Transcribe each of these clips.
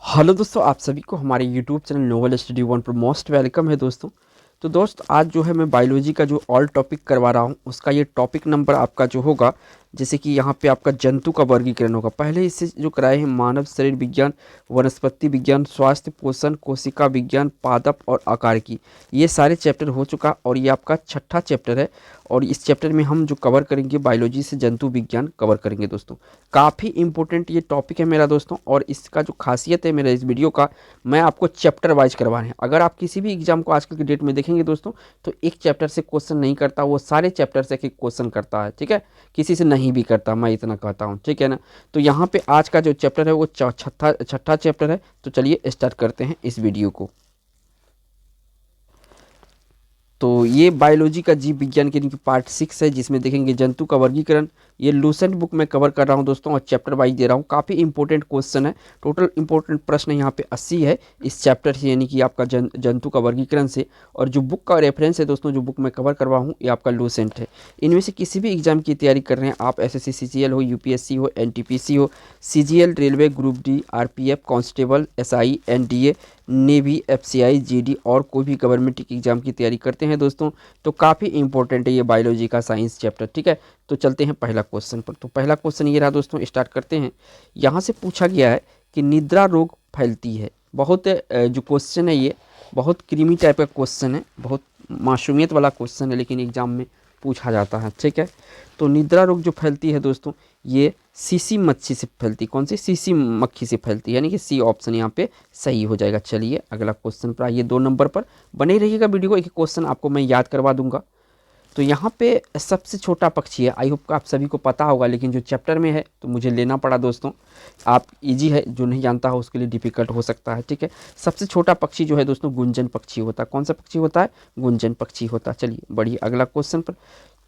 Hello दोस्तों, आप सभी को हमारे YouTube channel novel study one पर मोस्ट वेलकम है दोस्तों। तो दोस्त आज जो है मैं बायोलॉजी का जो ऑल टॉपिक करवा रहा हूँ उसका ये टॉपिक नंबर आपका जो होगा, जैसे कि यहाँ पे आपका जंतु का वर्गीकरण होगा। पहले इससे जो कराए हैं मानव शरीर विज्ञान, वनस्पति विज्ञान, स्वास्थ्य पोषण, कोशिका विज्ञान, पादप और आकार की, ये सारे चैप्टर हो चुका और ये आपका छठा चैप्टर है। और इस चैप्टर में हम जो कवर करेंगे बायोलॉजी से जंतु विज्ञान कवर करेंगे दोस्तों। काफ़ी इंपॉर्टेंट ये टॉपिक है मेरा दोस्तों, और इसका जो खासियत है मेरा इस वीडियो का, मैं आपको चैप्टर वाइज करवा रहे हैं। अगर आप किसी भी एग्जाम को आजकल की डेट में देखेंगे दोस्तों, तो एक चैप्टर से क्वेश्चन नहीं करता, वो सारे चैप्टर से एक क्वेश्चन करता है, ठीक है। किसी से नहीं भी करता, मैं इतना कहता हूँ, ठीक है ना। तो यहाँ पे आज का जो चैप्टर है वो छठा चैप्टर है। तो चलिए स्टार्ट करते हैं इस वीडियो को। तो ये बायोलॉजी का जीव विज्ञान के पार्ट 6 है, जिसमें देखेंगे जंतु का वर्गीकरण। ये लूसेंट बुक में कवर कर रहा हूँ दोस्तों, और चैप्टर वाइज दे रहा हूँ। काफ़ी इंपॉर्टेंट क्वेश्चन है, टोटल इंपॉर्टेंट प्रश्न यहाँ पे 80 है इस चैप्टर से, यानी कि आपका जंतु का वर्गीकरण से। और जो बुक का रेफरेंस है दोस्तों, जो बुक मैं कवर करवा हूँ, ये आपका लूसेंट है। इनमें से किसी भी एग्जाम की तैयारी कर रहे हैं आप, एसएससी सीजीएल हो, यूपीएससी हो, एनटीपीसी हो, CGL, railway, group D, RPF, constable, SI, NDA, navy, FCI, GD और कोई भी गवर्नमेंट एग्जाम की तैयारी करते हैं दोस्तों, तो काफ़ी इंपॉर्टेंट है ये बायोलॉजी का साइंस चैप्टर, ठीक है। तो चलते हैं पहला क्वेश्चन पर। तो पहला क्वेश्चन ये रहा दोस्तों, स्टार्ट करते हैं। यहाँ से पूछा गया है कि निद्रा रोग फैलती है। बहुत जो क्वेश्चन है ये बहुत क्रीमी टाइप का क्वेश्चन है, बहुत मासूमियत वाला क्वेश्चन है, लेकिन एग्जाम में पूछा जाता है, ठीक है। तो निद्रा रोग जो फैलती है दोस्तों, ये सीसी मच्छी से फैलती। कौन सी? सीसी मक्खी से फैलती है, यानी कि सी ऑप्शन यहाँ पे सही हो जाएगा। चलिए अगला क्वेश्चन पर आइए, 2 नंबर पर बने रहिएगा वीडियो को, एक क्वेश्चन आपको मैं याद करवा दूंगा। तो यहाँ पे सबसे छोटा पक्षी है, आई होप आप सभी को पता होगा, लेकिन जो चैप्टर में है तो मुझे लेना पड़ा दोस्तों। आप इजी है, जो नहीं जानता हो उसके लिए डिफिकल्ट हो सकता है, ठीक है। सबसे छोटा पक्षी जो है दोस्तों, गुंजन पक्षी होता है। कौन सा पक्षी होता है? गुंजन पक्षी होता है। चलिए बढ़िए अगला क्वेश्चन पर।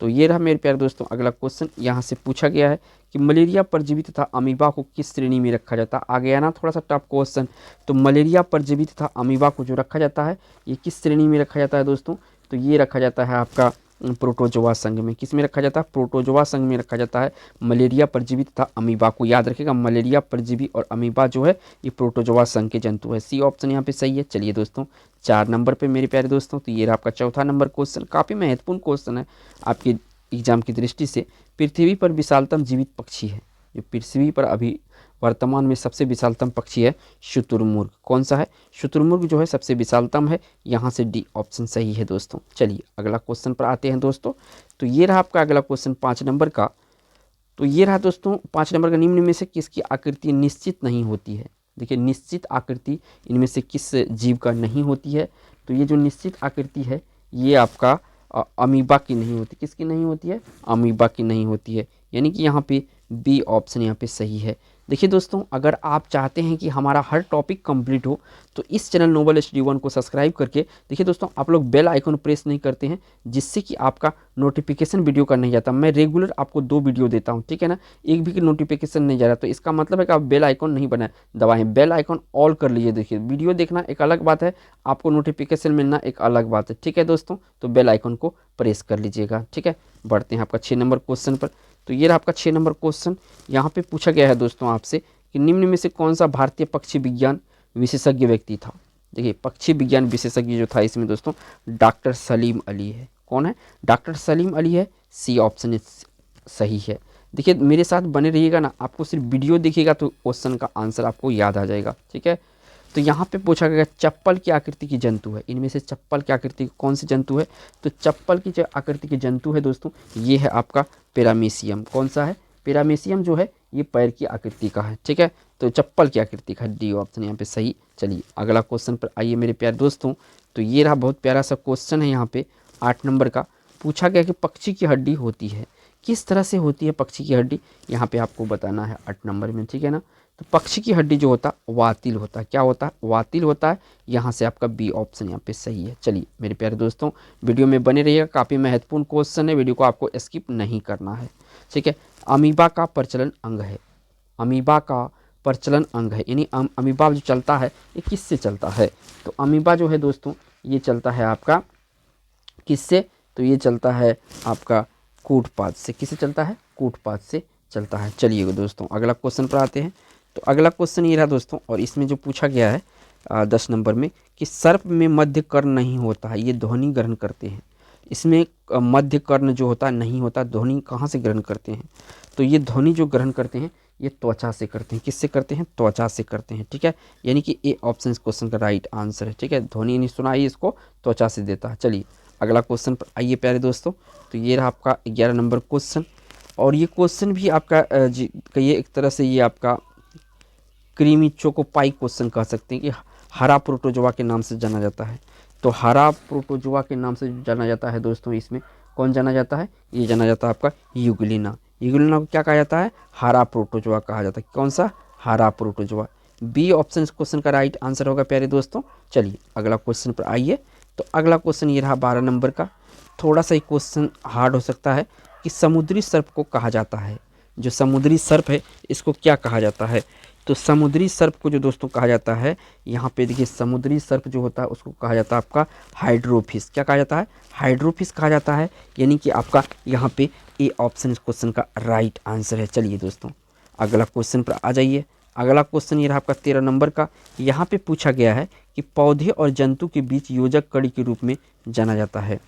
तो ये रहा मेरे प्यारे दोस्तों अगला क्वेश्चन। यहाँ से पूछा गया है कि मलेरिया परजीवी तथा अमीबा को किस श्रेणी में रखा जाता है। आ गया ना थोड़ा सा टफ क्वेश्चन। तो मलेरिया परजीवी तथा अमीबा को जो रखा जाता है, ये किस श्रेणी में रखा जाता है दोस्तों? तो ये रखा जाता है आपका प्रोटोजोआ संघ में। किस में रखा जाता है? प्रोटोजोआ संघ में रखा जाता है मलेरिया परजीवी तथा अमीबा को। याद रखिएगा, मलेरिया परजीवी और अमीबा जो है ये प्रोटोजोआ संघ के जंतु है। सी ऑप्शन यहाँ पे सही है। चलिए दोस्तों 4 नंबर पे मेरे प्यारे दोस्तों। तो ये रहा आपका चौथा नंबर क्वेश्चन, काफ़ी महत्वपूर्ण क्वेश्चन है आपके एग्जाम की दृष्टि से। पृथ्वी पर विशालतम जीवित पक्षी है, जो पृथ्वी पर अभी वर्तमान में सबसे विशालतम पक्षी है शुतुरमुर्ग। कौन सा है? शुतुरमुर्ग जो है सबसे विशालतम है। यहाँ से डी ऑप्शन सही है दोस्तों। चलिए अगला क्वेश्चन पर आते हैं दोस्तों। तो ये रहा आपका अगला क्वेश्चन 5 नंबर का। तो ये रहा दोस्तों 5 नंबर का, निम्न में से किसकी आकृति निश्चित नहीं होती है। देखिए निश्चित आकृति इनमें से किस जीव का नहीं होती है? तो ये जो निश्चित आकृति है ये आपका अमीबा की नहीं होती। किसकी नहीं होती है? अमीबा की नहीं होती है, यानी कि यहाँ पे बी ऑप्शन यहाँ पे सही है। देखिए दोस्तों, अगर आप चाहते हैं कि हमारा हर टॉपिक कंप्लीट हो, तो इस चैनल नोवेल स्टडी वन को सब्सक्राइब करके देखिए दोस्तों, आप लोग बेल आइकन प्रेस नहीं करते हैं, जिससे कि आपका नोटिफिकेशन वीडियो का नहीं जाता। मैं रेगुलर आपको 2 वीडियो देता हूं, ठीक है ना। एक भी नोटिफिकेशन नहीं जा रहा, तो इसका मतलब है कि आप बेल आइकन नहीं बनाए दबाएं, बेल आइकन ऑल कर लीजिए। देखिए वीडियो देखना एक अलग बात है, आपको नोटिफिकेशन मिलना एक अलग बात है, ठीक है दोस्तों। तो बेल आइकन को प्रेस कर लीजिएगा, ठीक है। बढ़ते हैं आपका 6 नंबर क्वेश्चन पर। तो ये रहा आपका 6 नंबर क्वेश्चन। यहाँ पे पूछा गया है दोस्तों आपसे कि निम्न में से कौन सा भारतीय पक्षी विज्ञान विशेषज्ञ व्यक्ति था। देखिए पक्षी विज्ञान विशेषज्ञ जो था इसमें दोस्तों डॉक्टर सलीम अली है। कौन है? डॉक्टर सलीम अली है। सी ऑप्शन सही है। देखिए मेरे साथ बने रहिएगा ना, आपको सिर्फ वीडियो देखिएगा तो क्वेश्चन का आंसर आपको याद आ जाएगा, ठीक है। तो यहाँ पे पूछा गया चप्पल की आकृति की जंतु है। इनमें से चप्पल की आकृति कौन सी जंतु है? तो चप्पल की जो आकृति की जंतु है दोस्तों, ये है आपका पैरामीशियम। कौन सा है? पैरामीशियम जो है ये पैर की आकृति का है, ठीक है। तो चप्पल की आकृति का, डी ऑप्शन यहाँ पे सही। चलिए अगला क्वेश्चन पर आइए मेरे प्यारे दोस्तों। तो ये रहा बहुत प्यारा सा क्वेश्चन है यहाँ पे 8 नंबर का। पूछा गया कि पक्षी की हड्डी होती है, किस तरह से होती है पक्षी की हड्डी, यहाँ पे आपको बताना है 8 नंबर में, ठीक है ना। तो पक्षी की हड्डी जो होता है वातिल होता है। क्या होता है? वातिल होता है। यहाँ से आपका बी ऑप्शन यहाँ पे सही है। चलिए मेरे प्यारे दोस्तों वीडियो में बने रहिएगा, काफ़ी महत्वपूर्ण क्वेश्चन है, वीडियो को आपको स्किप नहीं करना है, ठीक है। अमीबा का प्रचलन अंग है। अमीबा का प्रचलन अंग है, यानी अमीबा जो चलता है ये किससे चलता है? तो अमीबा जो है दोस्तों ये चलता है आपका किससे? तो ये चलता है आपका कूटपाद से। किससे चलता है? कूटपाद से चलता है। चलिए दोस्तों अगला क्वेश्चन पर आते हैं। तो अगला क्वेश्चन ये रहा दोस्तों, और इसमें जो पूछा गया है 10 नंबर में कि सर्प में मध्य कर्ण नहीं होता है, ये ध्वनि ग्रहण करते हैं। इसमें मध्य कर्ण जो होता है नहीं होता, ध्वनि कहाँ से ग्रहण करते हैं? तो ये ध्वनि जो ग्रहण करते हैं ये त्वचा से करते हैं। किससे करते हैं? त्वचा से करते हैं, ठीक है। यानी कि ए ऑप्शन इस क्वेश्चन का राइट आंसर है, ठीक है। ध्वनि नहीं सुनाई, इसको त्वचा से देता है। चलिए अगला क्वेश्चन पर आइए प्यारे दोस्तों। तो ये रहा आपका 11 नंबर क्वेश्चन, और ये क्वेश्चन भी आपका कहिए एक तरह से ये आपका क्रीमी चोकोपाई क्वेश्चन कह सकते हैं कि हरा प्रोटोजोआ के नाम से जाना जाता है। तो हरा प्रोटोजोआ के नाम से जाना जाता है दोस्तों, इसमें कौन जाना जाता है? ये जाना जाता है आपका यूग्लिना। यूग्लिना को क्या कहा जाता है? हरा प्रोटोजोआ कहा जाता है। कौन सा? हरा प्रोटोजोआ। बी ऑप्शन इस क्वेश्चन का राइट आंसर होगा प्यारे दोस्तों। चलिए अगला क्वेश्चन पर आइए। तो अगला क्वेश्चन ये रहा 12 नंबर का। थोड़ा सा ही क्वेश्चन हार्ड हो सकता है कि समुद्री सर्प को कहा जाता है, जो समुद्री सर्प है इसको क्या कहा जाता है? तो समुद्री सर्प को जो दोस्तों कहा जाता है, यहाँ पे देखिए समुद्री सर्प जो होता है उसको कहा जाता है आपका हाइड्रोफिश। क्या कहा जाता है? हाइड्रोफिश कहा जाता है। यानी कि आपका यहाँ पे ए ऑप्शन इस क्वेश्चन का राइट आंसर है। चलिए दोस्तों अगला क्वेश्चन पर आ जाइए। अगला क्वेश्चन ये रहा आपका 13 नंबर का। यहाँ पे पूछा गया है कि पौधे और जंतु के बीच योजक कड़ी के रूप में जाना जाता है।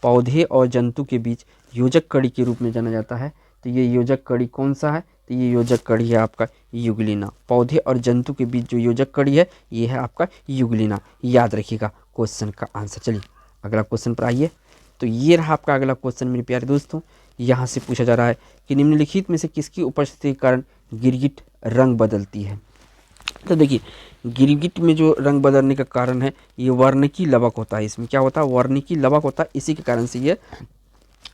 पौधे और जंतु के बीच योजक कड़ी के रूप में जाना जाता है। तो ये योजक कड़ी कौन सा है? तो ये योजक कड़ी है आपका यूग्लिना। पौधे और जंतु के बीच जो योजक कड़ी है ये है आपका यूग्लिना। याद रखिएगा क्वेश्चन का आंसर। चलिए अगला क्वेश्चन पर आइए। तो ये रहा आपका अगला क्वेश्चन मेरे प्यारे दोस्तों। यहाँ से पूछा जा रहा है कि निम्नलिखित में से किसकी उपस्थिति के कारण गिरगिट रंग बदलती है? तो देखिए गिरगिट में जो रंग बदलने का कारण है ये वर्निकी लवक होता है। इसमें क्या होता है? वर्निकी लवक होता है। इसी के कारण से ये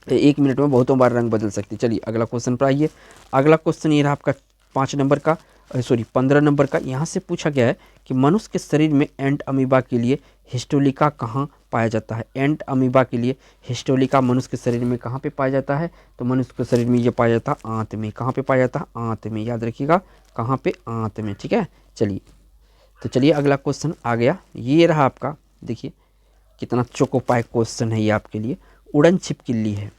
1 मिनट में बहुतों बार रंग बदल सकती है। चलिए अगला क्वेश्चन पर आइए। अगला क्वेश्चन ये रहा आपका 5 नंबर का, 15 नंबर का। यहाँ से पूछा गया है कि मनुष्य के शरीर में एंट अमीबा के लिए हिस्टोलिका कहाँ पाया जाता है? एंट अमीबा के लिए हिस्टोलिका मनुष्य के शरीर में कहाँ पे पाया जाता है? तो मनुष्य के शरीर में ये पाया जाता है आंत में। कहाँ पे पाया जाता है? आंत में। याद रखिएगा कहाँ पे? आंत में, ठीक है। चलिए तो चलिए अगला क्वेश्चन आ गया। ये रहा आपका, देखिए कितना चोकोपाई क्वेश्चन है ये आपके लिए। उड़न छिपकली है।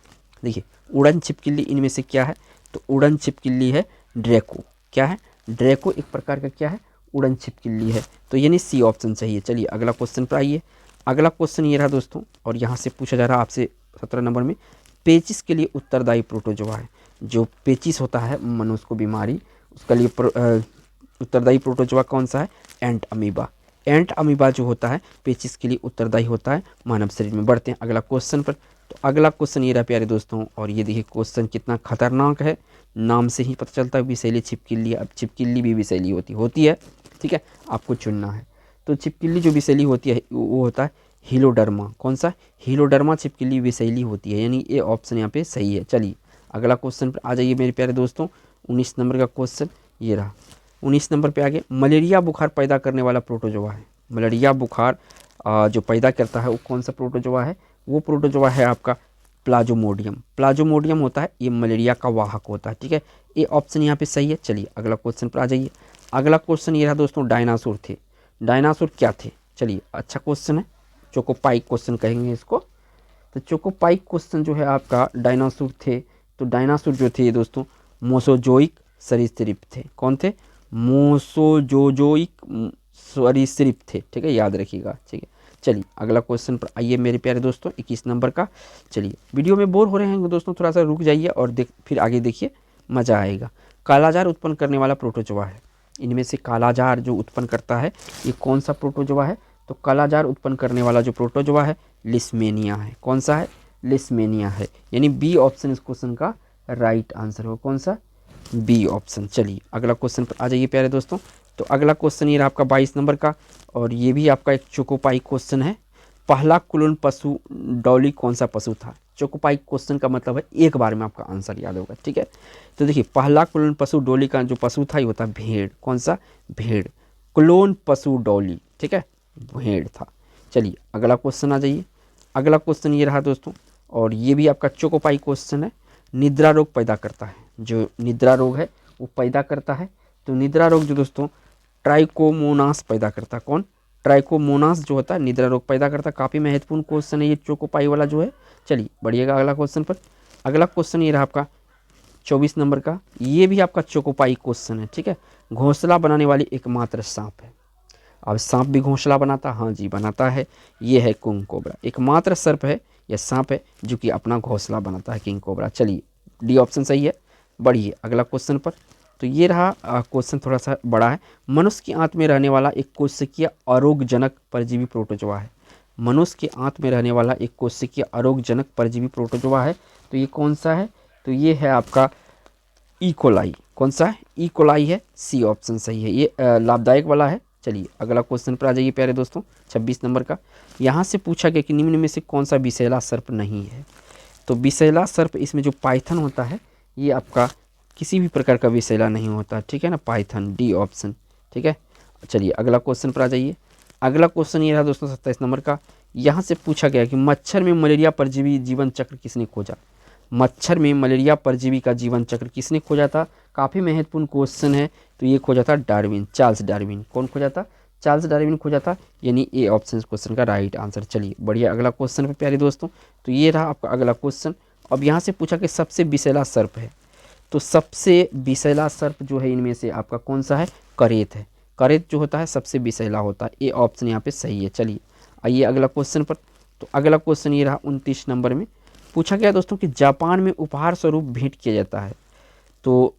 देखिए उड़न छिपकली इनमें से क्या है? तो उड़न छिपकली है ड्रैको। क्या है? ड्रैको एक प्रकार का क्या है? उड़न छिपकली है। तो यानी सी ऑप्शन चाहिए। चलिए अगला क्वेश्चन पर आइए। अगला क्वेश्चन ये रहा दोस्तों, और यहाँ से पूछा जा रहा है आपसे 17 नंबर में, पेचिस के लिए उत्तरदायी प्रोटोजोआ है। जो पेचिस होता है मनुष्य को बीमारी, उसके लिए उत्तरदायी प्रोटोजोआ कौन सा है? एंट अमीबा। एंट अमीबा जो होता है पेचिस के लिए उत्तरदायी होता है मानव शरीर में। बढ़ते हैं अगला क्वेश्चन पर। तो अगला क्वेश्चन ये रहा प्यारे दोस्तों, और ये देखिए क्वेश्चन कितना खतरनाक है, नाम से ही पता चलता है विषैली छिपकली। अब छिपकली भी विषैली होती है, ठीक है। आपको चुनना है। तो छिपकली जो विषैली होती है वो होता है हीलोडर्मा। कौन सा? हीलोडर्मा छिपकली विषैली होती है। यानी ये ऑप्शन यहाँ पे सही है। चलिए अगला क्वेश्चन पर आ जाइए मेरे प्यारे दोस्तों। 19 नंबर का क्वेश्चन ये रहा। 19 नंबर पे आगे, मलेरिया बुखार पैदा करने वाला प्रोटोजोआ है। मलेरिया बुखार जो पैदा करता है वो कौन सा प्रोटोजोआ है? वो प्रोटोजोआ है आपका प्लाज्मोडियम। प्लाज्मोडियम होता है ये मलेरिया का वाहक होता है, ठीक है। ये ऑप्शन यहाँ पे सही है। चलिए अगला क्वेश्चन पर आ जाइए। अगला क्वेश्चन ये रहा दोस्तों, डायनासोर थे। डायनासोर क्या थे? चलिए अच्छा क्वेश्चन है, चोकोपाई क्वेश्चन कहेंगे इसको। तो चोकोपाई क्वेश्चन जो है आपका, डायनासोर थे। तो डायनासोर जो थे दोस्तों मोसोजोइक सरीसृप थे। कौन थे? मोसोजोजोइक सरीसृप थे, ठीक है। याद रखिएगा, ठीक है। चलिए अगला क्वेश्चन पर आइए मेरे प्यारे दोस्तों, 21 नंबर का। चलिए वीडियो में बोर हो रहे हैं दोस्तों, थोड़ा सा रुक जाइए और फिर आगे देखिए, मज़ा आएगा। कालाजार उत्पन्न करने वाला प्रोटोजोआ है। इनमें से कालाजार जो उत्पन्न करता है ये कौन सा प्रोटोजोआ है? तो कालाजार उत्पन्न करने वाला जो प्रोटोजोआ है लिस्मेनिया है। कौन सा है? लिस्मेनिया है। यानी बी ऑप्शन इस क्वेश्चन का राइट आंसर हो। कौन सा? B option. चलिए अगला क्वेश्चन पर आ जाइए प्यारे दोस्तों। तो अगला क्वेश्चन ये रहा आपका 22 नंबर का, और ये भी आपका एक चोकोपाई क्वेश्चन है। पहला कुलीन पशु डॉली कौन सा पशु था? चोकोपाई क्वेश्चन का मतलब है एक बार में आपका आंसर याद होगा, ठीक है। तो देखिए पहला क्लोन पशु डॉली का जो पशु था ये होता है भेड़। कौन सा? भेड़। क्लोन पशु डॉली, ठीक है, भेड़ था। चलिए अगला क्वेश्चन आ जाइए। अगला क्वेश्चन ये रहा दोस्तों, और ये भी आपका चोकोपाई क्वेश्चन है। निद्रा रोग पैदा करता है, जो निद्रा रोग है वो पैदा करता है। तो निद्रा रोग जो दोस्तों ट्राइकोमोनास पैदा करता है। कौन? ट्राइकोमोनास जो होता है निद्रा रोग पैदा करता है। काफ़ी महत्वपूर्ण क्वेश्चन है ये चोकोपाई वाला जो है। चलिए बढ़िएगा अगला क्वेश्चन पर। अगला क्वेश्चन ये रहा आपका 24 नंबर का ये भी आपका चोकोपाई क्वेश्चन है, ठीक है। घोंसला बनाने वाली एकमात्र सांप है। अब सांप भी घोंसला बनाता, हाँ जी बनाता है। ये है किंग कोबरा, एकमात्र सर्प है या सांप है जो कि अपना घोंसला बनाता है, किंग कोबरा। चलिए डी ऑप्शन सही है। बढ़िए अगला क्वेश्चन पर। तो ये रहा क्वेश्चन, थोड़ा सा बड़ा है। मनुष्य की आंत में रहने वाला एक कोशिकीय अरोगजनक परजीवी प्रोटोजोआ है। मनुष्य के आंत में रहने वाला एक कोशिकीय अरोगजनक परजीवी प्रोटोजोआ है। तो ये कौन सा है? तो ये है आपका इकोलाई। कौन सा है? इकोलाई है, सी ऑप्शन सही है। ये लाभदायक वाला है। चलिए अगला क्वेश्चन पर आ जाइए प्यारे दोस्तों, 26 नंबर का। यहाँ से पूछा गया कि निम्न में से कौन सा विषैला सर्प नहीं है। तो विषैला सर्प, इसमें जो पाइथन होता है ये आपका किसी भी प्रकार का विषैला नहीं होता, ठीक है ना, पाइथन, डी ऑप्शन, ठीक है। चलिए अगला क्वेश्चन पर आ जाइए। अगला क्वेश्चन ये रहा दोस्तों 27 नंबर का। यहाँ से पूछा गया कि मच्छर में मलेरिया परजीवी जीवन चक्र किसने खोजा। मच्छर में मलेरिया परजीवी का जीवन चक्र किसने खोजा था? काफ़ी महत्वपूर्ण क्वेश्चन है। तो ये खोजा था डार्विन, चार्ल्स डार्विन। कौन खोजा था? चार्ल्स डार्विन खोजा था, यानी ए ऑप्शन क्वेश्चन का राइट आंसर। चलिए बढ़िया अगला क्वेश्चन पे प्यारे दोस्तों। तो ये रहा आपका अगला क्वेश्चन। अब यहाँ से पूछा कि सबसे विषैला सर्प है। तो सबसे विषैला सर्प जो है इनमें से आपका कौन सा है? करेत है। करेत जो होता है सबसे विषैला होता है, ए ऑप्शन यहाँ पे सही है। चलिए आइए अगला क्वेश्चन पर। तो अगला क्वेश्चन ये रहा 29 नंबर में। पूछा गया दोस्तों कि जापान में उपहार स्वरूप भेंट किया जाता है। तो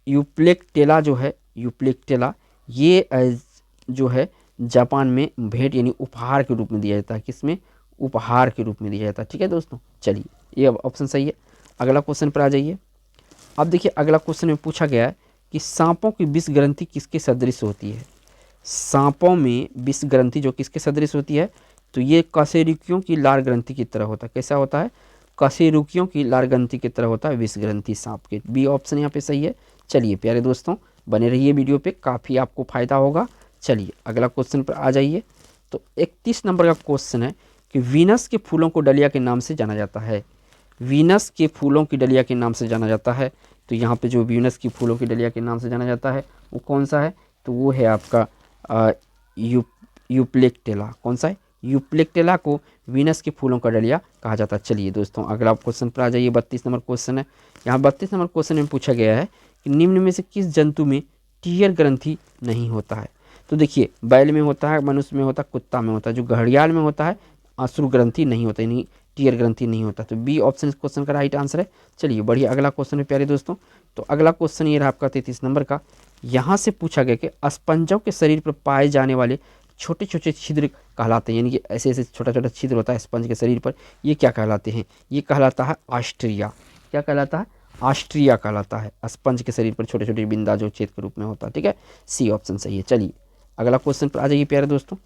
यूप्लेक्टेला जो है, यूप्लेक्टेला ये जो है जापान में भेंट यानी उपहार के रूप में दिया जाता है। किसमें? उपहार के रूप में दिया जाता है, ठीक है दोस्तों। चलिए ये ऑप्शन सही है। अगला क्वेश्चन पर आ जाइए। अब देखिए अगला क्वेश्चन में पूछा गया है कि सांपों की विष ग्रंथि किसके सदृश होती है। सांपों में विष ग्रंथि जो किसके सदृश होती है? तो ये कशेरुकियों की लार ग्रंथि की तरह होता है। कैसा होता है? कशेरुकियों की लार ग्रंथि की तरह होता है विष ग्रंथि सांप के। बी ऑप्शन यहाँ पे सही है। चलिए प्यारे दोस्तों बने रहिए वीडियो पे, काफ़ी आपको फायदा होगा। चलिए अगला क्वेश्चन पर आ जाइए। तो 31 नंबर का क्वेश्चन है कि वीनस के फूलों को डलिया के नाम से जाना जाता है। वीनस के फूलों की डलिया के नाम से जाना जाता है। तो यहाँ पे जो वीनस की फूलों की डलिया के नाम से जाना जाता है वो कौन सा है? तो वो है आपका यूप्लेक्टेला। कौन सा है? यूप्लेक्टेला को वीनस के फूलों का डलिया कहा जाता है। चलिए दोस्तों अगला क्वेश्चन पर आ जाइए। 32 नंबर क्वेश्चन है। यहाँ 32 नंबर क्वेश्चन में पूछा गया है कि निम्न में से किस जंतु में टीयर ग्रंथि नहीं होता है। तो देखिए बैल में होता है, मनुष्य में होता है, कुत्ता में होता है। जो घड़ियाल में होता है अश्रु ग्रंथि नहीं होता, यानी टीयर ग्रंथि नहीं होता। तो बी ऑप्शन इस क्वेश्चन का राइट आंसर है। चलिए बढ़िया अगला क्वेश्चन है प्यारे दोस्तों। तो अगला क्वेश्चन ये रहा आपका 33 नंबर का। यहाँ से पूछा गया कि स्पंजों के शरीर पर पाए जाने वाले छोटे छोटे छिद्र कहलाते हैं, यानी कि ऐसे ऐसे छोटा छोटा छिद्र होता है स्पंज के शरीर पर, ये क्या कहलाते हैं? ये कहलाता है ऑस्ट्रिया। क्या कहलाता है? ऑस्ट्रिया कहलाता है। स्पंज के शरीर पर छोटे छोटे बिंदा जो छेद के रूप में होता है, ठीक है, सी ऑप्शन सही है। चलिए अगला क्वेश्चन पर आ जाइए प्यारे दोस्तों।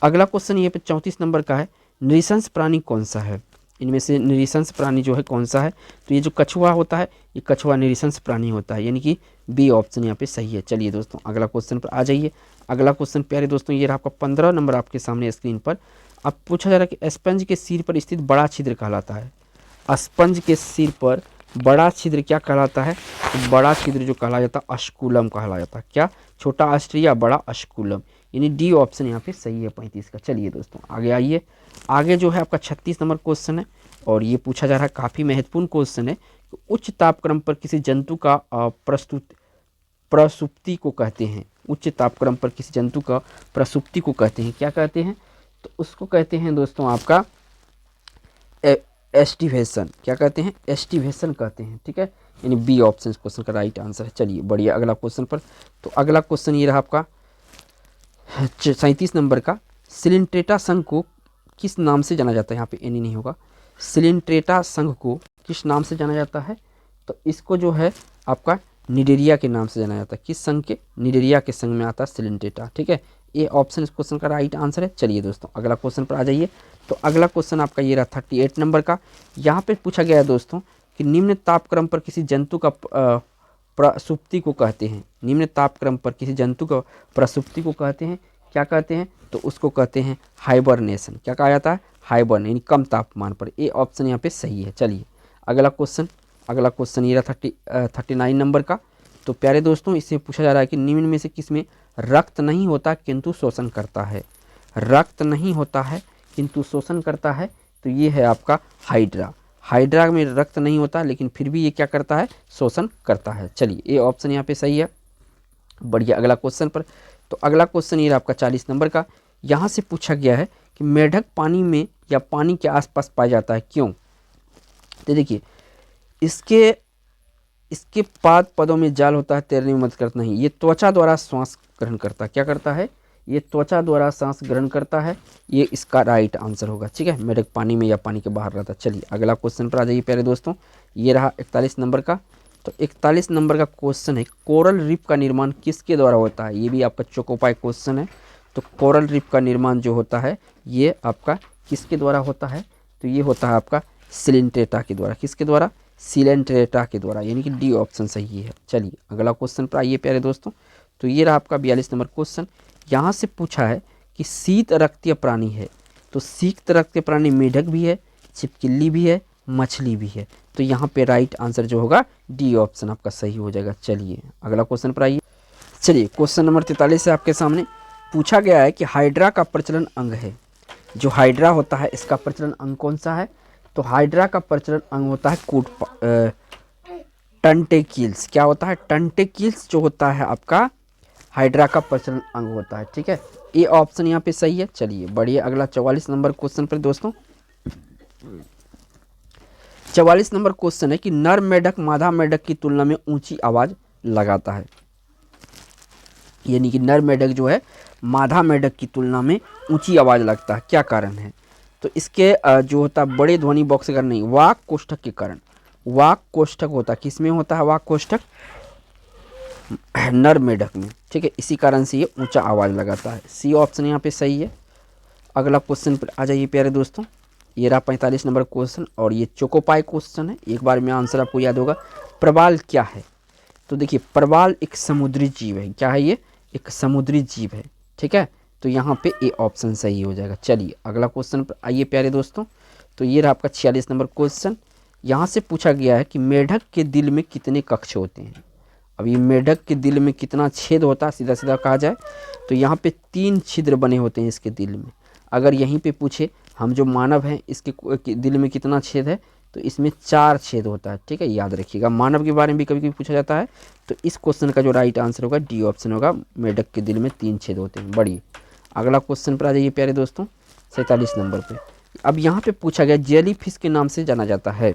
अगला क्वेश्चन ये पे 34 नंबर का है। नृशंस प्राणी कौन सा है? इनमें से नृशंस प्राणी जो है कौन सा है? तो ये जो कछुआ होता है ये कछुआ नृशंस प्राणी होता है, यानी कि बी ऑप्शन यहाँ पे सही है। चलिए दोस्तों अगला क्वेश्चन पर आ जाइए। अगला क्वेश्चन प्यारे दोस्तों ये रहा आपका 15 नंबर आपके सामने स्क्रीन पर। अब पूछा जा रहा है कि स्पंज के सिर पर स्थित बड़ा छिद्र कहलाता है। स्पंज के सिर पर बड़ा छिद्र क्या कहलाता है? तो बड़ा छिद्र जो कहला जाता है अस्कुलम कहला जाता है। क्या? छोटा ऑस्ट्रिया, बड़ा अस्कुलम, यानी डी ऑप्शन यहाँ पे सही है 35 का। चलिए दोस्तों आगे आइए। आगे जो है आपका 36 नंबर क्वेश्चन है और ये पूछा जा रहा है, काफ़ी महत्वपूर्ण क्वेश्चन है। उच्च तापक्रम पर किसी जंतु का प्रसुप्ति को कहते हैं। उच्च तापक्रम पर किसी जंतु का प्रसुप्ति को कहते हैं, क्या कहते हैं? तो उसको कहते हैं दोस्तों आपका एस्टिवेशन। क्या कहते हैं? एस्टिवेशन कहते हैं, ठीक है, यानी बी ऑप्शन इस क्वेश्चन का राइट आंसर है। चलिए बढ़िया अगला क्वेश्चन पर। तो अगला क्वेश्चन ये रहा आपका 37 नंबर का। सिलिंट्रेटा संघ को किस नाम से जाना जाता है? यहाँ पे एनी नहीं होगा। सिलिंट्रेटा संघ को किस नाम से जाना जाता है? तो इसको जो है आपका निडेरिया के नाम से जाना जाता है। किस संघ के? निडेरिया के संघ में आता है सिलिंट्रेटा, ठीक है, ये ऑप्शन इस क्वेश्चन का राइट आंसर है। चलिए दोस्तों अगला क्वेश्चन पर आ जाइए। तो अगला क्वेश्चन आपका ये रहा 38 नंबर का। यहाँ पे पूछा गया है दोस्तों कि निम्न तापक्रम पर किसी जंतु का प्रसुप्ति को कहते हैं। निम्न तापक्रम पर किसी जंतु का प्रसुप्ति को कहते हैं, क्या कहते हैं? तो उसको कहते हैं हाइबरनेशन। क्या कहा जाता है? हाइबरन, यानी कम तापमान पर। ए ऑप्शन यहाँ पे सही है। चलिए अगला क्वेश्चन ये रहा 39 नंबर का। तो प्यारे दोस्तों इससे पूछा जा रहा है कि निम्न में से किसमें रक्त नहीं होता किंतु शोषण करता है। रक्त नहीं होता है किंतु शोषण करता है। तो ये है आपका हाइड्रा। हाइड्रा में रक्त नहीं होता लेकिन फिर भी ये क्या करता है, शोषण करता है। चलिए ये ऑप्शन यहाँ पे सही है। बढ़िया, अगला क्वेश्चन पर। तो अगला क्वेश्चन ये आपका 40 नंबर का। यहाँ से पूछा गया है कि मेढक पानी में या पानी के आसपास पाया जाता है, क्यों? तो देखिए इसके पाद पदों में जाल होता है, तैरने में मदद करता नहीं। ये त्वचा द्वारा श्वास ग्रहण करता है। क्या करता है? ये त्वचा द्वारा सांस ग्रहण करता है। ये इसका राइट आंसर होगा। ठीक है, मेढक पानी में या पानी के बाहर रहता है। चलिए अगला क्वेश्चन पर आ जाइए प्यारे दोस्तों। ये रहा 41 नंबर का। तो 41 नंबर का क्वेश्चन है, कोरल रीफ का निर्माण किसके द्वारा होता है? ये भी आपका चोकोपाई क्वेश्चन है। तो कोरल रीफ का निर्माण जो होता है ये आपका किसके द्वारा होता है? तो ये होता है आपका सिलेंट्रेटा के द्वारा। किसके द्वारा? सिलेंट्रेटा के द्वारा, यानी कि डी ऑप्शन सही है। चलिए अगला क्वेश्चन पर आइए प्यारे दोस्तों। तो ये रहा आपका 42 नंबर क्वेश्चन। यहाँ से पूछा है कि शीत रक्तीय प्राणी है। तो शीत रक्तीय प्राणी मेढक भी है, छिपकली भी है, मछली भी है। तो यहाँ पे राइट आंसर जो होगा डी ऑप्शन आपका सही हो जाएगा। चलिए अगला क्वेश्चन पर आइए। चलिए क्वेश्चन नंबर 43 है आपके सामने। पूछा गया है कि हाइड्रा का प्रचलन अंग है। जो हाइड्रा होता है इसका प्रचलन अंग कौन सा है? तो हाइड्रा का प्रचलन अंग होता है टंटेकिल्स। क्या होता है? टंटेकिल्स जो होता है आपका हाइड्रा का प्रचलन अंग होता है। ठीक है, ए ऑप्शन यहाँ पे सही है। चलिए बढ़िए, अगला 44 नंबर क्वेश्चन पर दोस्तों। 44 नंबर क्वेश्चन है कि नर मेढक मादा मेढक की तुलना में ऊंची आवाज लगाता है। यानी कि नर मेढक जो है मादा मेढक की तुलना में ऊंची आवाज लगता है। क्या कारण है? तो इसके जो होता है बड़े ध्वनि बॉक्स का नहीं, वाक कोष्ठक के कारण। वाक कोष्ठक होता है, किसमें होता है वाक कोष्ठक? नर मेढक में। ठीक है, इसी कारण से ये ऊंचा आवाज लगाता है। सी ऑप्शन यहाँ पे सही है। अगला क्वेश्चन पर आ जाइए प्यारे दोस्तों। ये रहा 45 नंबर क्वेश्चन और ये चोकोपाई क्वेश्चन है। एक बार में आंसर आपको याद होगा। प्रवाल क्या है? तो देखिए प्रवाल एक समुद्री जीव है। क्या है ये? एक समुद्री जीव है। ठीक है, तो यहाँ पे ए ऑप्शन सही हो जाएगा। चलिए अगला क्वेश्चन पर आइए प्यारे दोस्तों। तो ये रहा आपका 46 नंबर क्वेश्चन। यहाँ से पूछा गया है कि मेढक के दिल में कितने कक्ष होते हैं। अब ये मेढक के दिल में कितना छेद होता है, सीधा सीधा कहा जाए तो यहाँ पे 3 छिद्र बने होते हैं इसके दिल में। अगर यहीं पे पूछे हम जो मानव हैं इसके दिल में कितना छेद है, तो इसमें 4 छेद होता है। ठीक है, याद रखिएगा। मानव के बारे में भी कभी कभी पूछा जाता है। तो इस क्वेश्चन का जो राइट आंसर होगा डी ऑप्शन होगा, मेढक के दिल में 3 छेद होते हैं। बढ़िए अगला क्वेश्चन पर आ जाइए प्यारे दोस्तों, 47 नंबर पे। अब यहाँ पे पूछा गया जेली फिश के नाम से जाना जाता है।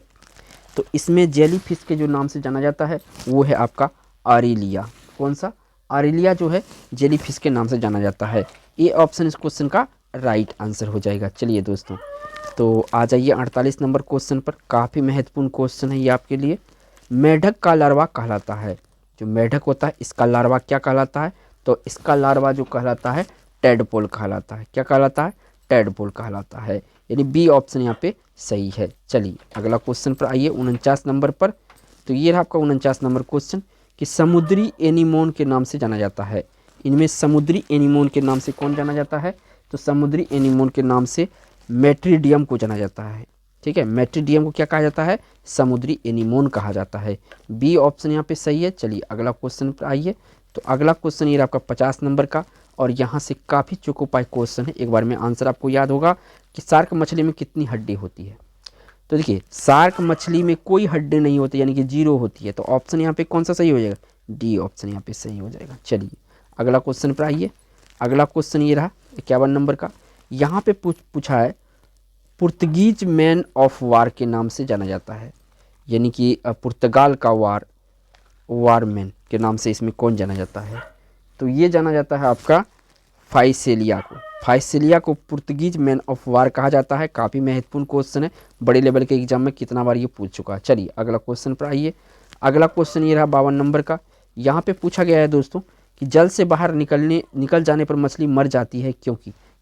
तो इसमें जेली फिश के जो नाम से जाना जाता है वो है आपका आरेलिया। कौन सा? आरेलिया जो है जेली फिश के नाम से जाना जाता है। ये ऑप्शन इस क्वेश्चन का राइट आंसर हो जाएगा। चलिए दोस्तों, तो आ जाइए 48 नंबर क्वेश्चन पर। काफ़ी महत्वपूर्ण क्वेश्चन है ये आपके लिए। मेढक का लार्वा कहलाता है। जो मेढक होता है इसका लार्वा क्या कहलाता है? तो इसका लार्वा जो कहलाता है टेडपोल कहलाता है। क्या कहलाता है? टेडपोल कहलाता है। यानी बी ऑप्शन यहाँ पे सही है। चलिए अगला क्वेश्चन पर आइए 49 नंबर पर। तो ये रहा आपका 49 नंबर क्वेश्चन कि समुद्री एनीमोन के नाम से जाना जाता है। इनमें समुद्री एनीमोन के नाम से कौन जाना जाता है? तो समुद्री एनीमोन के नाम से मेट्रीडियम को जाना जाता है। ठीक है, मेट्रीडियम को क्या कहा जाता है? समुद्री एनीमोन कहा जाता है। बी ऑप्शन यहाँ पे सही है। चलिए अगला क्वेश्चन पर आइए। तो अगला क्वेश्चन ये आपका 50 नंबर का और यहाँ से काफ़ी चोकोपाई क्वेश्चन है। एक बार में आंसर आपको याद होगा कि शार्क मछली में कितनी हड्डी होती है। तो देखिए शार्क मछली में कोई हड्डी नहीं होती, यानी कि 0 होती है। तो ऑप्शन यहाँ पे कौन सा सही हो जाएगा? डी ऑप्शन यहाँ पे सही हो जाएगा। चलिए अगला क्वेश्चन पर आइए। अगला क्वेश्चन ये रहा 51 नंबर का। यहाँ पे पूछा है पुर्तगीज मैन ऑफ वार के नाम से जाना जाता है। यानी कि पुर्तगाल का वारमैन के नाम से इसमें कौन जाना जाता है? तो ये जाना जाता है आपका फाइसेलिया को। फाइसेलिया को पुर्तगीज मैन ऑफ वार कहा जाता है। काफ़ी महत्वपूर्ण क्वेश्चन है, बड़े लेवल के एग्जाम में कितना बार ये पूछ चुका है। चलिए अगला क्वेश्चन पर आइए। अगला क्वेश्चन ये रहा 52 नंबर का। यहाँ पे पूछा गया है दोस्तों कि जल से बाहर निकल जाने पर मछली मर जाती है,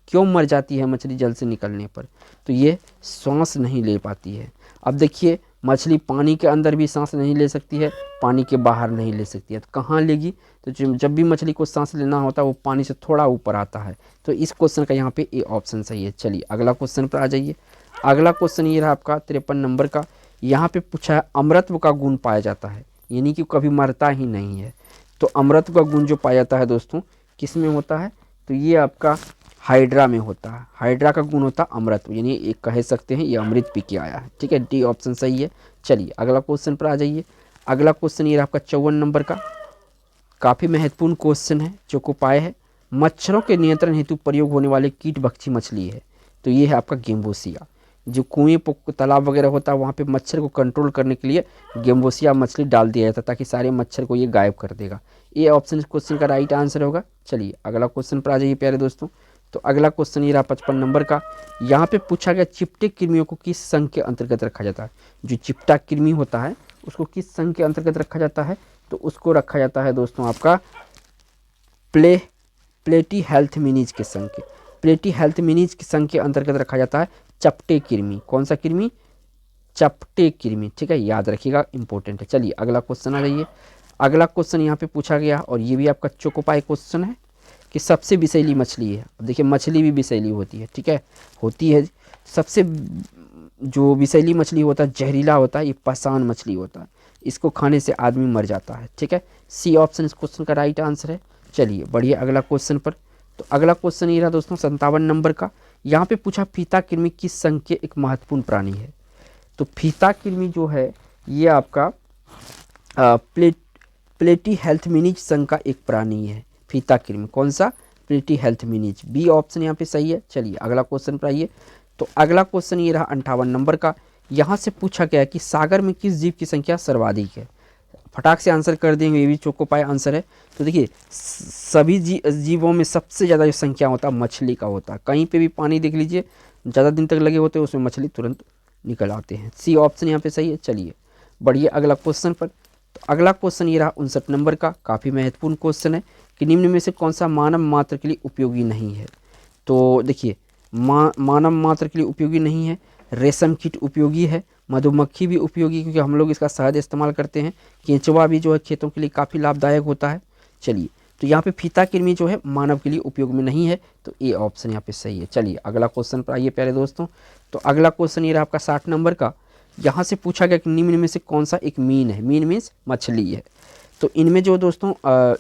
क्यों मर जाती है मछली जल से निकलने पर? तो ये सांस नहीं ले पाती है। अब देखिए मछली पानी के अंदर भी सांस नहीं ले सकती है, पानी के बाहर नहीं ले सकती है, तो कहाँ लेगी? तो जब भी मछली को सांस लेना होता है वो पानी से थोड़ा ऊपर आता है। तो इस क्वेश्चन का यहाँ पे ए ऑप्शन सही है। चलिए अगला क्वेश्चन पर आ जाइए। अगला क्वेश्चन ये रहा आपका 53 नंबर का। यहाँ पे पूछा है अमृतत्व का गुण पाया जाता है, यानी कि कभी मरता ही नहीं है। तो अमृतत्व का गुण जो पाया जाता है दोस्तों किस में होता है? तो ये आपका हाइड्रा में होता है। हाइड्रा का गुण होता है अमृत, यानी एक कह सकते हैं ये अमृत पी के आया है। ठीक है, डी ऑप्शन सही है। चलिए अगला क्वेश्चन पर आ जाइए। अगला क्वेश्चन ये आपका 54 नंबर का, काफ़ी महत्वपूर्ण क्वेश्चन है। चोकोपाय है, मच्छरों के नियंत्रण हेतु प्रयोग होने वाले कीट भक्षी मछली है। तो ये है आपका गेम्बोसिया। जो कुएं तालाब वगैरह होता है वहाँ पे मच्छर को कंट्रोल करने के लिए गेम्बोसिया मछली डाल दिया जाता है, ताकि सारे मच्छर को ये गायब कर देगा। ये ऑप्शन इस क्वेश्चन का राइट आंसर होगा। चलिए अगला क्वेश्चन पर आ जाइए प्यारे दोस्तों। तो अगला क्वेश्चन ये रहा 55 नंबर का। यहाँ पे पूछा गया चिपटे कृमियों को किस संघ के अंतर्गत रखा जाता है। जो चिपटा कृमि होता है उसको किस संघ के अंतर्गत रखा जाता है, तो उसको रखा जाता है दोस्तों आपका प्लेटी हेल्थ मिनीज के संघ के, प्लेटी हेल्थ मिनीज के संघ के अंतर्गत रखा जाता है चपटे कृमि। कौन सा कृमि? चपटे कृमि। ठीक है, याद रखिएगा, इंपॉर्टेंट है। चलिए अगला क्वेश्चन आ जाइए। अगला क्वेश्चन यहाँ पे पूछा गया और ये भी आपका चोकोपाई क्वेश्चन है कि सबसे विषैली मछली है। अब देखिए मछली भी विषैली होती है, ठीक है, होती है। सबसे जो विषैली मछली होता है, जहरीला होता है, ये पाषाण मछली होता है। इसको खाने से आदमी मर जाता है। ठीक है, सी ऑप्शन इस क्वेश्चन का राइट आंसर है। चलिए बढ़िए अगला क्वेश्चन पर। तो अगला क्वेश्चन ये रहा दोस्तों 57 नंबर का। यहाँ पे पूछा फीता कृमि किस संघ के एक महत्वपूर्ण प्राणी है। तो फीता कृमि जो है ये आपका प्लेटी हेल्थ मिनीज संघ का एक प्राणी है। फीता कृमि कौन सा? प्लेटी हेल्थ मिनीज। बी ऑप्शन यहाँ पे सही है। चलिए अगला क्वेश्चन पर आइए। तो अगला क्वेश्चन ये रहा 58 नंबर का। यहाँ से पूछा गया कि सागर में किस जीव की संख्या सर्वाधिक है। फटाक से आंसर कर देंगे, ये भी चोकोपाई आंसर है। तो देखिए सभी जीवों में सबसे ज़्यादा जो संख्या होता है मछली का होता है। कहीं पे भी पानी देख लीजिए, ज़्यादा दिन तक लगे होते हैं उसमें मछली तुरंत निकल आते हैं। सी ऑप्शन यहाँ पे सही है। चलिए बढ़िए अगला क्वेश्चन पर। तो अगला क्वेश्चन ये रहा 59 नंबर का, काफ़ी महत्वपूर्ण क्वेश्चन है कि निम्न में से कौन सा मानव मात्र के लिए उपयोगी नहीं है। तो देखिए मानव मात्र के लिए उपयोगी नहीं है। रेशम कीट उपयोगी है, मधुमक्खी भी उपयोगी क्योंकि हम लोग इसका शहद इस्तेमाल करते हैं। केंचुआ भी जो है खेतों के लिए काफ़ी लाभदायक होता है। चलिए तो यहाँ पे फीता कृमि जो है मानव के लिए उपयोग में नहीं है, तो ए ऑप्शन यहाँ पे सही है। चलिए अगला क्वेश्चन पर आइए प्यारे दोस्तों। तो अगला क्वेश्चन ये रहा आपका 60 नंबर का। यहाँ से पूछा गया कि निम्न में से कौन सा एक मीन है। मीन मीन्स मछली है। तो इनमें जो दोस्तों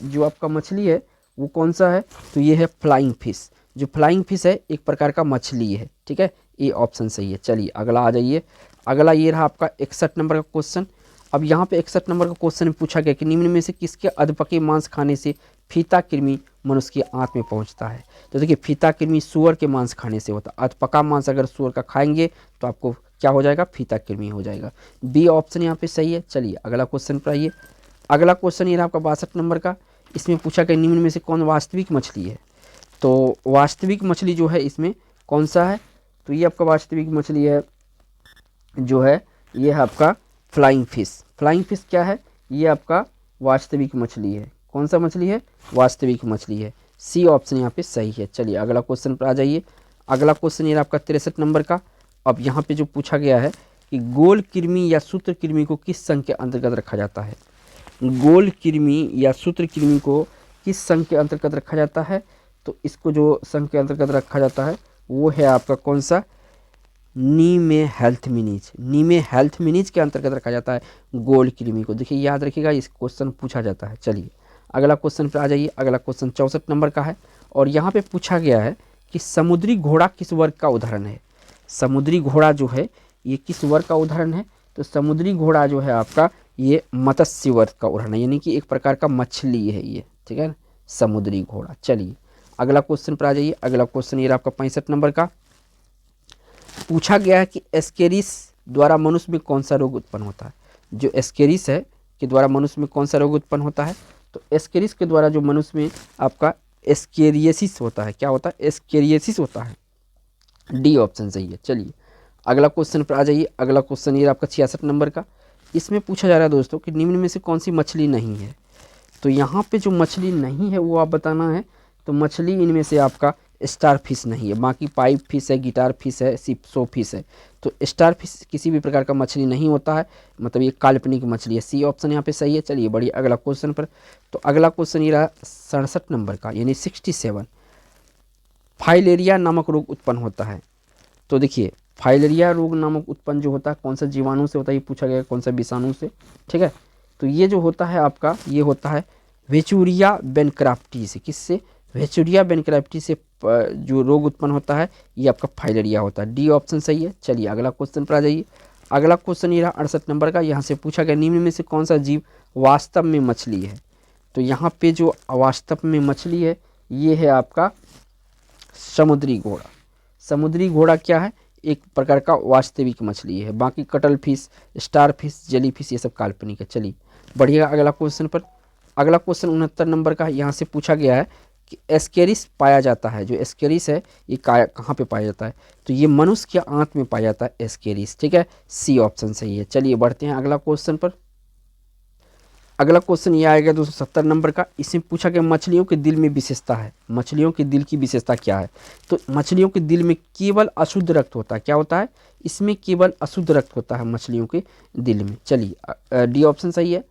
जो आपका मछली है वो कौन सा है, तो ये है फ्लाइंग फिश। जो फ्लाइंग फिश है एक प्रकार का मछली है। ठीक है, ये ऑप्शन सही है। चलिए अगला आ जाइए। अगला ये रहा आपका 61 नंबर का क्वेश्चन। अब यहाँ पे 61 नंबर का क्वेश्चन में पूछा गया कि निम्न में से किसके अधपके मांस खाने से फीता कृमि मनुष्य की आंत में पहुँचता है। तो देखिए फीता कृमि सूअर के मांस खाने से होता है। अधपका मांस अगर सूअर का खाएंगे तो आपको क्या हो जाएगा, फीता कृमि हो जाएगा। बी ऑप्शन यहाँ पे सही है। चलिए अगला क्वेश्चन पर आइए। अगला क्वेश्चन ये रहा आपका 62 नंबर का। इसमें पूछा गया निम्न में से कौन वास्तविक मछली है। तो वास्तविक मछली जो है इसमें कौन सा है, तो ये आपका वास्तविक मछली है जो है ये है आपका फ्लाइंग फिश। फ्लाइंग फिश क्या है, ये आपका वास्तविक मछली है। कौन सा मछली है, वास्तविक मछली है। सी ऑप्शन यहाँ पे सही है। चलिए अगला क्वेश्चन पर आ जाइए। अगला क्वेश्चन ये आपका 63 नंबर का। अब यहाँ पे जो पूछा गया है कि गोल कृमि या सूत्र कृमि को किस संघ के अंतर्गत रखा जाता है। गोल कृमि या सूत्र कृमि को किस संघ के अंतर्गत रखा जाता है, तो इसको जो संघ के अंतर्गत रखा जाता है वो है आपका कौन सा, नीमे हेल्थ मिनीज। नीमे हेल्थ मिनीज के अंतर्गत रखा जाता है गोल कृमि को। देखिए याद रखिएगा, इस क्वेश्चन पूछा जाता है। चलिए अगला क्वेश्चन पर आ जाइए। अगला क्वेश्चन 64 नंबर का है और यहाँ पे पूछा गया है कि समुद्री घोड़ा किस वर्ग का उदाहरण है। समुद्री घोड़ा जो है ये किस वर्ग का उदाहरण है, तो समुद्री घोड़ा जो है आपका ये मत्स्य वर्ग का उदाहरण है, यानी कि एक प्रकार का मछली है ये। ठीक है ना, समुद्री घोड़ा। चलिए अगला क्वेश्चन पर आ जाइए। अगला क्वेश्चन ये आपका 65 नंबर का। पूछा गया है कि एस्केरिस द्वारा मनुष्य में कौन सा रोग उत्पन्न होता है। जो एस्केरिस है के द्वारा मनुष्य में कौन सा रोग उत्पन्न होता है, तो एस्केरिस के द्वारा जो मनुष्य में आपका एस्केरियसिस होता है। क्या होता है, एस्केरियसिस होता है। डी ऑप्शन सही है। चलिए अगला क्वेश्चन पर आ जाइए। अगला क्वेश्चन ये आपका 66 नंबर का। इसमें पूछा जा रहा है दोस्तों कि निम्न में से कौन सी मछली नहीं है। तो यहाँ पे जो मछली नहीं है वो आप बताना है। तो मछली इनमें से आपका स्टार फिश नहीं है, बाकी पाइप फिश है, गिटार फिश है, सिप्सो फिश है। तो स्टार फिश किसी भी प्रकार का मछली नहीं होता है, मतलब ये काल्पनिक मछली है। सी ऑप्शन यहाँ पे सही है। चलिए बढ़िए अगला क्वेश्चन पर। तो अगला क्वेश्चन ये रहा 67 नंबर का, यानी 67। फाइलेरिया नामक रोग उत्पन्न होता है। तो देखिए फाइलेरिया रोग नामक उत्पन्न जो होता है कौन सा जीवाणु से होता है, ये पूछा गया कौन सा विषाणु से। ठीक है, तो ये जो होता है आपका ये होता है वेचूरिया बेनक्राफ्टी से। किससे, वेचूरिया बेनक्राफ्टी से जो रोग उत्पन्न होता है ये आपका फाइलेरिया होता है। डी ऑप्शन सही है। चलिए अगला क्वेश्चन पर आ जाइए। अगला क्वेश्चन ये रहा 68 नंबर का। यहाँ से पूछा गया निम्न में से कौन सा जीव वास्तव में मछली है। तो यहाँ पे जो वास्तव में मछली है ये है आपका समुद्री घोड़ा। समुद्री घोड़ा क्या है, एक प्रकार का वास्तविक मछली है। बाकी cuttle fish, star fish, jelly fish ये सब काल्पनिक है। चलिए बढ़िएगा अगला क्वेश्चन पर। अगला क्वेश्चन 69 नंबर का। यहाँ से पूछा गया है कि एस्केरिस पाया जाता है। जो एस्केरिस है ये कहाँ पे पाया जाता है, तो ये मनुष्य के आंत में पाया जाता है एस्केरिस। ठीक है, सी ऑप्शन सही है। चलिए बढ़ते हैं अगला क्वेश्चन पर। अगला क्वेश्चन ये आएगा 270 नंबर का। इसमें पूछा गया मछलियों के दिल में विशेषता है। मछलियों के दिल की विशेषता क्या है, तो मछलियों के दिल में केवल अशुद्ध रक्त होता है। क्या होता है, इसमें केवल अशुद्ध रक्त होता है मछलियों के दिल में। चलिए डी ऑप्शन सही है।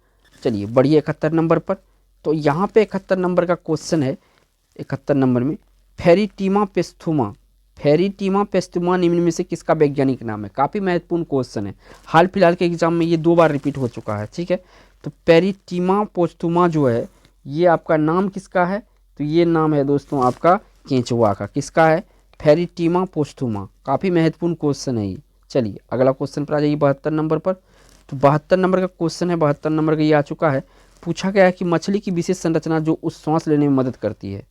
चलिए बढ़िए 71 नंबर पर। तो यहाँ पे 71 नंबर का क्वेश्चन है। 71 नंबर में फेरिटीमा पेस्थुमा, फेरिटीमा पेस्थुमा निम्न में से किसका वैज्ञानिक नाम है। काफ़ी महत्वपूर्ण क्वेश्चन है, हाल फिलहाल के एग्जाम में ये 2 बार रिपीट हो चुका है। ठीक है, तो पेरिटीमा पेस्थुमा जो है ये आपका नाम किसका है, तो ये नाम है दोस्तों आपका केंचुआ का। किसका है, फेरिटीमा पेस्थुमा। काफ़ी महत्वपूर्ण क्वेश्चन है ये। चलिए अगला क्वेश्चन पर आ जाइए 72 नंबर पर। तो 72 नंबर का क्वेश्चन है, 72 नंबर का ये आ चुका है। पूछा गया है कि मछली की विशेष संरचना जो उस सांस लेने में मदद करती है।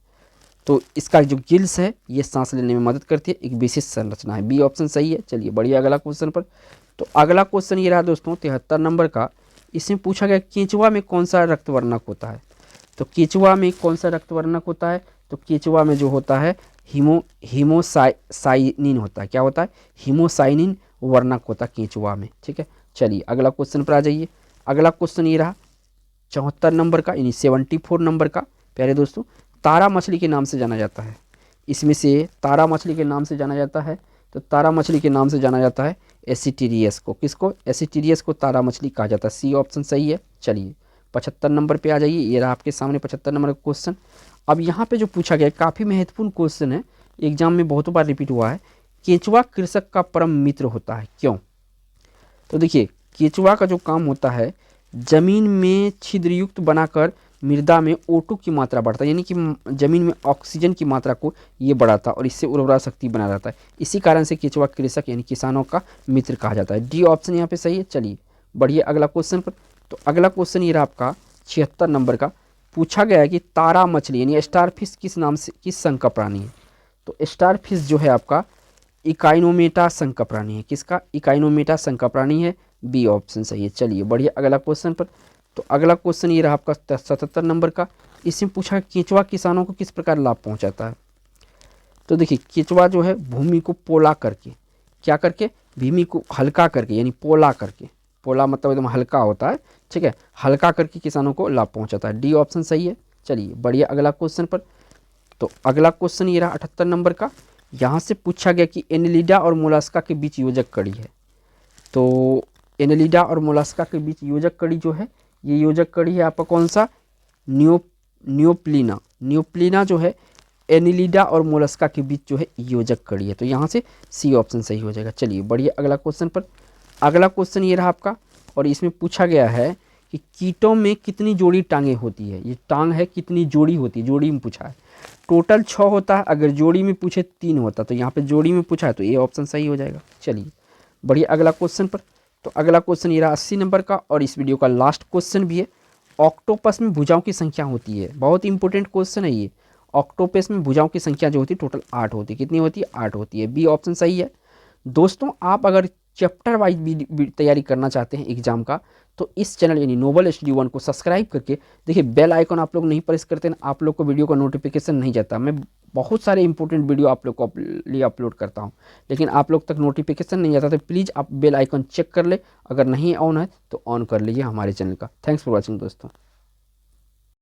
तो इसका जो गिल्स है ये सांस लेने में मदद करती है, एक विशेष संरचना है। बी ऑप्शन सही है। चलिए बढ़िया अगला क्वेश्चन पर। तो अगला क्वेश्चन ये रहा दोस्तों 73 नंबर का। इसमें पूछा गया केंचुआ में कौन सा रक्तवर्णक होता है। तो केंचुआ में कौन सा रक्तवर्णक होता है, तो केंचुआ में जो होता है हीमोसाइनिन होता है। क्या होता है, हीमोसाइनिन वर्णक होता है केंचुआ में। ठीक है, चलिए अगला क्वेश्चन पर आ जाइए। अगला क्वेश्चन ये रहा 74 नंबर का, यानी 74 नंबर का। प्यारे दोस्तों, तारा मछली के नाम से जाना जाता है। इसमें से तारा मछली के नाम से जाना जाता है, तो तारा मछली के नाम से जाना जाता है एसिटिरियस को। किसको, एसिटिरियस को तारा मछली कहा जाता है। सी ऑप्शन सही है। चलिए 75 नंबर पे आ जाइए। ये रहा आपके सामने 75 नंबर का क्वेश्चन। अब यहाँ पे जो पूछा गया काफ़ी महत्वपूर्ण क्वेश्चन है, एग्जाम में बहुत बार रिपीट हुआ है। केंचुआ कृषक का परम मित्र होता है, क्यों। तो देखिए केंचुआ का जो काम होता है जमीन में छिद्रयुक्त बनाकर मृदा में O2 की मात्रा बढ़ता है, यानी कि जमीन में ऑक्सीजन की मात्रा को ये बढ़ाता है और इससे उर्वरा शक्ति बना रहता है। इसी कारण से केंचुआ कृषक यानी किसानों का मित्र कहा जाता है। डी ऑप्शन यहाँ पे सही है। चलिए बढ़िए अगला क्वेश्चन पर। तो अगला क्वेश्चन ये रहा आपका 76 नंबर का। पूछा गया है कि तारा मछली यानी स्टार फिश किस नाम से, किस संघ का प्राणी है। तो स्टार फिश जो है आपका इकाइनोमेटा संघ का प्राणी है। किसका, इकाइनोमेटा संघ का प्राणी है। बी ऑप्शन सही है। चलिए बढ़िया अगला क्वेश्चन पर। तो अगला क्वेश्चन ये रहा आपका 77 नंबर का। इसमें पूछा केंचुआ किसानों को किस प्रकार लाभ पहुंचाता है। तो देखिए केंचुआ जो है भूमि को पोला करके, क्या करके, भूमि को हल्का करके, यानी पोला करके, पोला मतलब एकदम हल्का होता है। ठीक है, हल्का करके किसानों को लाभ पहुंचाता है। डी ऑप्शन सही है। चलिए बढ़िया अगला क्वेश्चन पर। तो अगला क्वेश्चन ये रहा 78 नंबर का। यहाँ से पूछा गया कि एनेलिडा और मोलास्का के बीच योजक कड़ी है। तो एनेलिडा और मोलास्का के बीच योजक कड़ी जो है ये योजक कड़ी है आपका कौन सा, नियोप्लीना। नियोप्लीना जो है एनेलिडा और मोलास्का के बीच जो है योजक कड़ी है। तो यहाँ से सी ऑप्शन सही हो जाएगा। चलिए बढ़िया अगला क्वेश्चन पर। अगला क्वेश्चन ये रहा आपका और इसमें पूछा गया है कि कीटों में कितनी जोड़ी टांगें होती है। ये टांग है कितनी जोड़ी होती है, जोड़ी में पूछा है। टोटल 6 होता है, अगर जोड़ी में पूछे 3 होता, तो यहाँ पे जोड़ी में पूछा है तो ये ऑप्शन सही हो जाएगा। चलिए बढ़िया अगला क्वेश्चन पर। तो अगला क्वेश्चन ये रहा 80 नंबर का और इस वीडियो का लास्ट क्वेश्चन भी है। ऑक्टोपस में भुजाओं की संख्या होती है, बहुत इंपॉर्टेंट क्वेश्चन है ये। ऑक्टोपस में भुजाओं की संख्या जो होती है टोटल 8 होती है। कितनी होती है, 8 होती है। बी ऑप्शन सही है। दोस्तों आप अगर चैप्टर वाइज तैयारी करना चाहते हैं एग्जाम का, तो इस चैनल यानी नोबल स्टडी 1 को सब्सक्राइब करके देखिए, बेल आइकन आप लोग नहीं प्रेस करते हैं, आप लोग को वीडियो का नोटिफिकेशन नहीं जाता। मैं बहुत सारे इंपॉर्टेंट वीडियो आप लोग को लिए अपलोड करता हूं, लेकिन आप लोग तक नोटिफिकेशन नहीं जाता। तो प्लीज़ आप बेल आइकन चेक कर ले, अगर नहीं ऑन है तो ऑन कर लीजिए हमारे चैनल का। थैंक्स फॉर वॉचिंग दोस्तों।